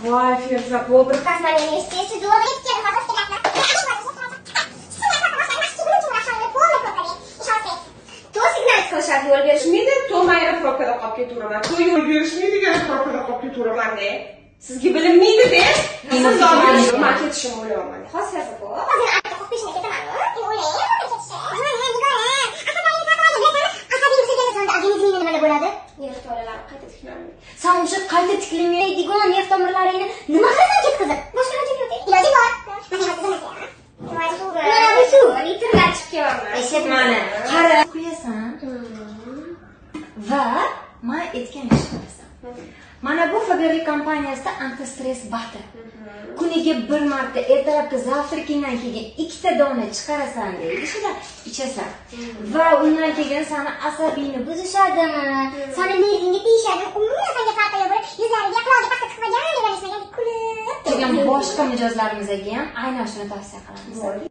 Voy, Feruza, bu bir Космонавт естественно, говорит, кем может стрелять. To signal qilishadi, yo'l berishmaydi, to mayra probkada qolib ketaveraman. To yo'l berishmaydi, yana probkada qolib ketaveraman-da. Sizga bilinmaydi-da. Siz zo'rlaysiz, men ketishim o'ylayapman. Hozir bu. Hozir aytib qo'yib peshina ketaman. Men o'ylayman ketishi. Nima bo'ladi? Neft tolalari qayta tiklanadi. Sen o'sha qayta tiklanmaydigan neft tomirlaringni nima qilasan ketkazib? Boshqa hojat yo'q. Iloji bor. Mana bu suv. Litrlar chiqib kelyapman. Eshitmani. Qara quyasan. Va men aytgan ish qilasan. Mana bu Faberlic kompaniyasida antistress butter. Kuniga bir marta ertalabki zavtrakingdan keyin 2 ta dona chiqarasan deydi, shunda ichasan. Va undan keyin seni asabingni buzishadimi? Seni nervingga tegishadi. Umuman senga farqi yo'q. Yuzlariga qulog'iga paxta chiqmagan, deb aytishmagan kulib. Keyin boshqa mijozlarimizga ham aynan shuni tavsiya qilamiz.